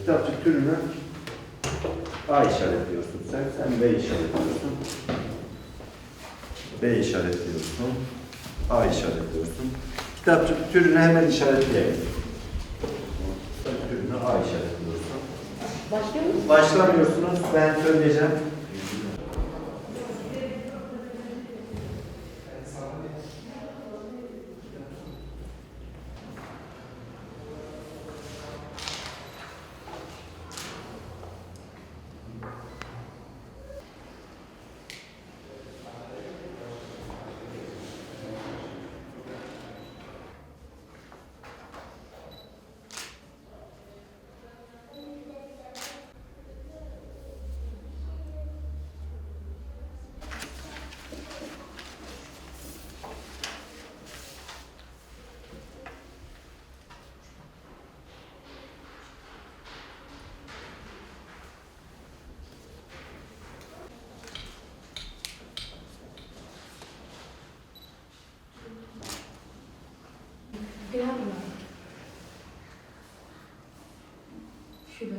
Kitapçık türünü A işaretliyorsun sen. Sen B işaretliyorsun. B işaretliyorsun. A işaretliyorsun. Kitapçık türünü hemen işaretleyelim. Kitapçık türünü A işaretliyorsun. Başlamıyorsunuz. Ben söyleyeceğim. Şurada.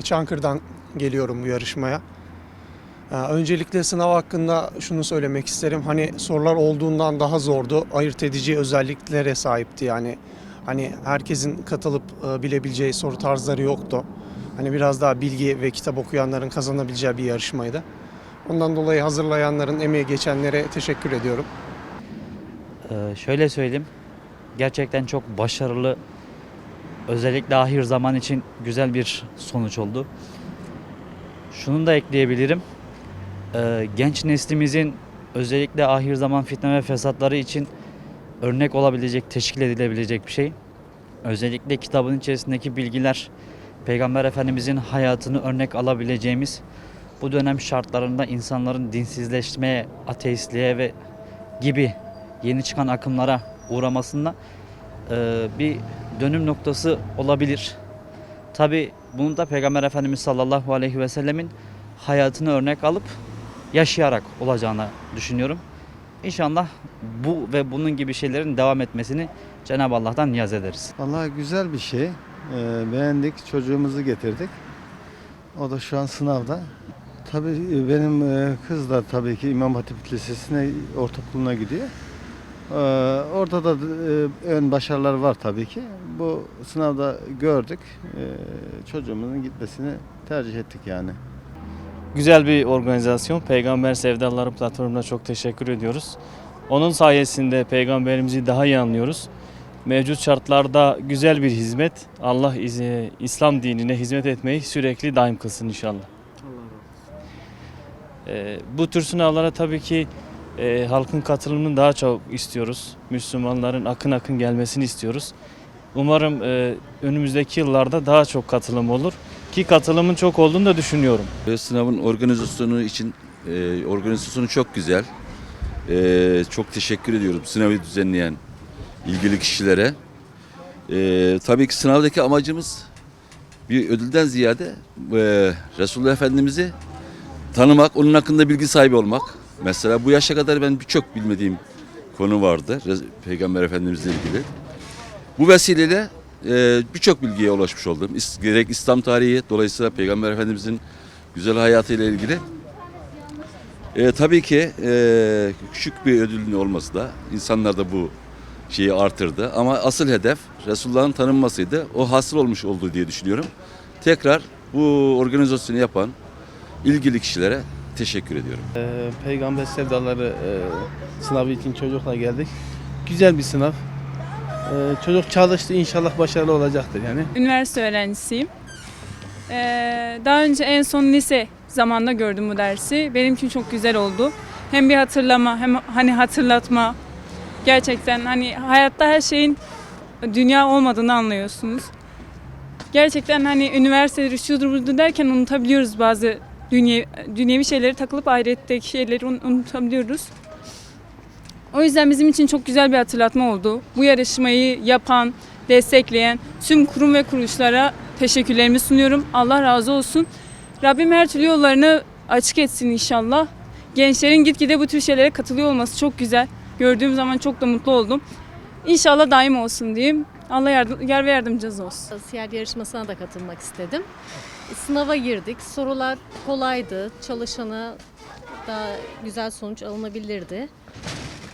Çankırı'dan geliyorum bu yarışmaya. Öncelikle sınav hakkında şunu söylemek isterim. Hani sorular olduğundan daha zordu. Ayırt edici özelliklere sahipti yani. Hani herkesin katılıp bilebileceği soru tarzları yoktu. Hani biraz daha bilgi ve kitap okuyanların kazanabileceği bir yarışmaydı. Ondan dolayı hazırlayanların, emeği geçenlere teşekkür ediyorum. Şöyle söyleyeyim. Gerçekten çok başarılı, özellikle ahir zaman için güzel bir sonuç oldu. Şunu da ekleyebilirim. Genç neslimizin özellikle ahir zaman fitne ve fesatları için örnek olabilecek, teşkil edilebilecek bir şey. Özellikle kitabın içerisindeki bilgiler, Peygamber Efendimizin hayatını örnek alabileceğimiz bu dönem şartlarında insanların dinsizleşmeye, ateistliğe ve gibi yeni çıkan akımlara uğramasında bir dönüm noktası olabilir. Tabi bunu da Peygamber Efendimiz sallallahu aleyhi ve sellemin hayatını örnek alıp yaşayarak olacağını düşünüyorum. İnşallah bu ve bunun gibi şeylerin devam etmesini Cenab-ı Allah'tan niyaz ederiz. Vallahi güzel bir şey. Beğendik, çocuğumuzu getirdik. O da şu an sınavda. Tabii benim kız da tabii ki İmam Hatip Lisesi'ne, ortaokuluna gidiyor. Orada da ön başarılar var tabii ki. Bu sınavda gördük. Çocuğumuzun gitmesini tercih ettik yani. Güzel bir organizasyon. Peygamber Sevdaları platformuna çok teşekkür ediyoruz. Onun sayesinde peygamberimizi daha iyi anlıyoruz. Mevcut şartlarda güzel bir hizmet. Allah İslam dinine hizmet etmeyi sürekli daim kılsın inşallah. Bu tür sınavlara tabii ki halkın katılımını daha çok istiyoruz. Müslümanların akın akın gelmesini istiyoruz. Umarım önümüzdeki yıllarda daha çok katılım olur. Ki katılımın çok olduğunu da düşünüyorum. Sınavın organizasyonu çok güzel. Çok teşekkür ediyorum sınavı düzenleyen ilgili kişilere. Tabii ki sınavdaki amacımız bir ödülden ziyade Resulullah Efendimiz'i tanımak, onun hakkında bilgi sahibi olmak. Mesela bu yaşa kadar ben birçok bilmediğim konu vardı Peygamber Efendimiz'le ilgili. Bu vesileyle birçok bilgiye ulaşmış oldum. Gerek İslam tarihi, dolayısıyla Peygamber Efendimiz'in güzel hayatıyla ilgili. Tabii ki küçük bir ödülün olması da insanlarda bu şeyi artırdı. Ama asıl hedef Resulullah'ın tanınmasıydı. O hasıl olmuş oldu diye düşünüyorum. Tekrar bu organizasyonu yapan ilgili kişilere teşekkür ediyorum. Peygamber sevdaları sınavı için çocukla geldik. Güzel bir sınav. Çocuk çalıştı, inşallah başarılı olacaktır yani. Üniversite öğrencisiyim. Daha önce en son lise zamanında gördüm bu dersi. Benim için çok güzel oldu. Hem bir hatırlama hem hani hatırlatma. Gerçekten hani hayatta her şeyin dünya olmadığını anlıyorsunuz. Gerçekten hani üniversiteleri şudur budur derken unutabiliyoruz bazı dünyevi şeyleri, takılıp ahiretteki şeyleri unutabiliyoruz. O yüzden bizim için çok güzel bir hatırlatma oldu. Bu yarışmayı yapan, destekleyen tüm kurum ve kuruluşlara teşekkürlerimi sunuyorum. Allah razı olsun. Rabbim her türlü yollarını açık etsin inşallah. Gençlerin gitgide bu tür şeylere katılıyor olması çok güzel. Gördüğüm zaman çok da mutlu oldum. İnşallah daim olsun diyeyim. Allah yar ve yardımcınız olsun. Siyer yarışmasına da katılmak istedim. Sınava girdik. Sorular kolaydı. Çalışana da güzel sonuç alınabilirdi.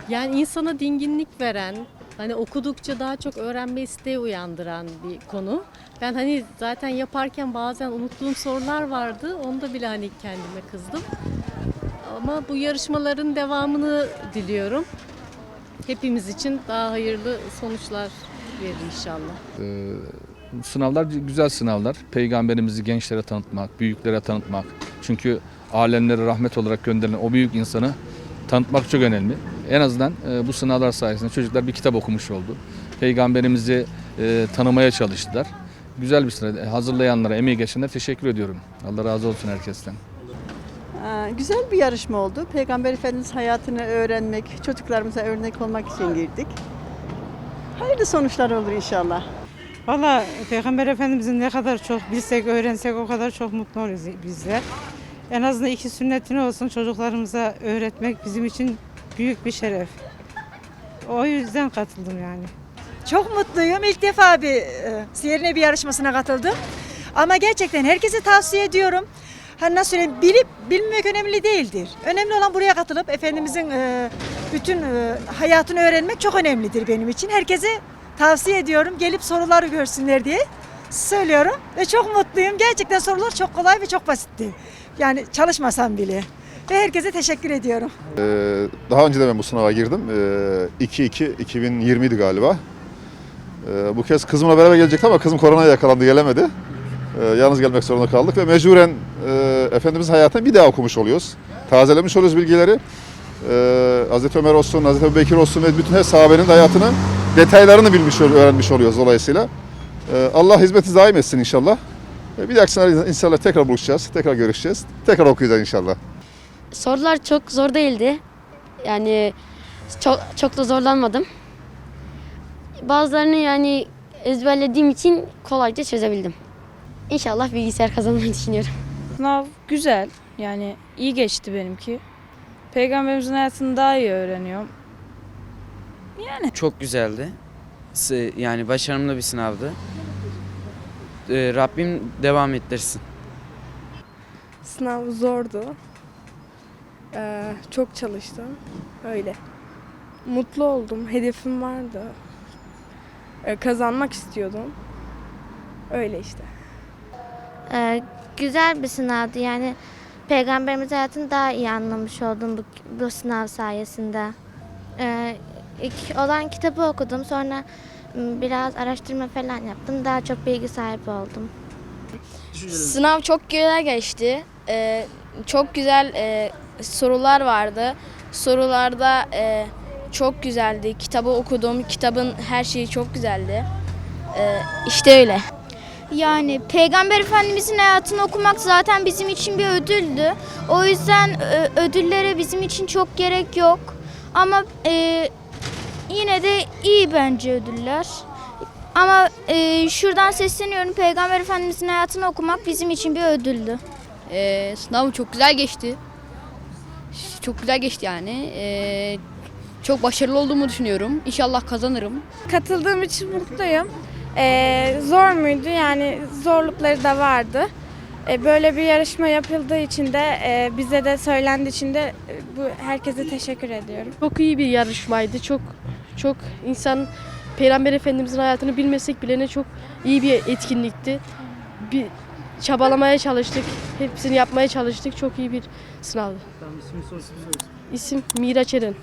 Yani insana dinginlik veren, hani okudukça daha çok öğrenme isteği uyandıran bir konu. Ben hani zaten yaparken bazen unuttuğum sorular vardı. Onda bile hani kendime kızdım. Ama bu yarışmaların devamını diliyorum. Hepimiz için daha hayırlı sonuçlar verir inşallah. Sınavlar güzel sınavlar. Peygamberimizi gençlere tanıtmak, büyüklere tanıtmak. Çünkü alemlere rahmet olarak gönderilen o büyük insanı tanıtmak çok önemli. En azından bu sınavlar sayesinde çocuklar bir kitap okumuş oldu. Peygamberimizi tanımaya çalıştılar. Güzel bir sınav. Hazırlayanlara, emeği geçenlere teşekkür ediyorum. Allah razı olsun herkesten. Güzel bir yarışma oldu. Peygamber Efendimiz hayatını öğrenmek, çocuklarımıza örnek olmak için girdik. Hayırlı sonuçlar olur inşallah. Valla Peygamber Efendimizin ne kadar çok bilsek, öğrensek o kadar çok mutlu oluruz bizler. En azından 2 sünnetini olsun çocuklarımıza öğretmek bizim için büyük bir şeref. O yüzden katıldım yani. Çok mutluyum. İlk defa Siyer Nebi yarışmasına katıldım. Ama gerçekten herkese tavsiye ediyorum. Hani nasıl söyleyeyim, bilmemek önemli değildir. Önemli olan buraya katılıp Efendimizin bütün hayatını öğrenmek çok önemlidir benim için. Herkese tavsiye ediyorum. Gelip soruları görsünler diye söylüyorum. Ve çok mutluyum. Gerçekten sorular çok kolay ve çok basitti. Yani çalışmasam bile. Ve herkese teşekkür ediyorum. Daha önce de ben bu sınava girdim. 2-2-2020'di galiba. Bu kez kızımla beraber gelecekti ama kızım koronaya yakalandı, gelemedi. Yalnız gelmek zorunda kaldık ve mecburen Efendimizin hayatını bir daha okumuş oluyoruz. Tazelemiş oluyoruz bilgileri. Hazreti Ömer olsun, Hazreti Ebu Bekir olsun ve bütün her sahabenin hayatını, detaylarını öğrenmiş oluyoruz dolayısıyla. Allah hizmeti daim etsin inşallah. Bir dahaki sene inşallah tekrar buluşacağız, tekrar görüşeceğiz, tekrar okuyacağız inşallah. Sorular çok zor değildi. Yani çok da zorlanmadım. Bazılarını yani ezberlediğim için kolayca çözebildim. İnşallah bilgisayar kazanmayı düşünüyorum. Sınav güzel. Yani iyi geçti benimki. Peygamberimizin hayatını daha iyi öğreniyorum. Yani çok güzeldi. Yani başarılı bir sınavdı. Rabbim devam ettirsin. Sınav zordu. Çok çalıştım. Öyle. Mutlu oldum. Hedefim vardı. Kazanmak istiyordum. Öyle işte. Güzel bir sınavdı. Yani Peygamberimiz hayatını daha iyi anlamış oldum bu sınav sayesinde. İlk olan kitabı okudum. Sonra biraz araştırma falan yaptım. Daha çok bilgi sahibi oldum. Sınav çok güzel geçti. Çok güzel sorular vardı. Sorularda çok güzeldi. Kitabı okudum. Kitabın her şeyi çok güzeldi. İşte öyle. Yani Peygamber Efendimizin hayatını okumak zaten bizim için bir ödüldü. O yüzden ödüllere bizim için çok gerek yok. Ama yine de iyi bence ödüller. Ama şuradan sesleniyorum, Peygamber Efendimizin hayatını okumak bizim için bir ödüldü. Sınav çok güzel geçti. Çok güzel geçti yani. Çok başarılı olduğumu düşünüyorum. İnşallah kazanırım. Katıldığım için mutluyum. Zor muydu? Yani zorlukları da vardı. Böyle bir yarışma yapıldığı için de bize de söylendiği için de herkese teşekkür ediyorum. Çok iyi bir yarışmaydı. Çok Çok insan Peygamber Efendimizin hayatını bilmesek bile çok iyi bir etkinlikti. Bir çabalamaya çalıştık. Hepsini yapmaya çalıştık. Çok iyi bir sınavdı. İsim Miraç Eren.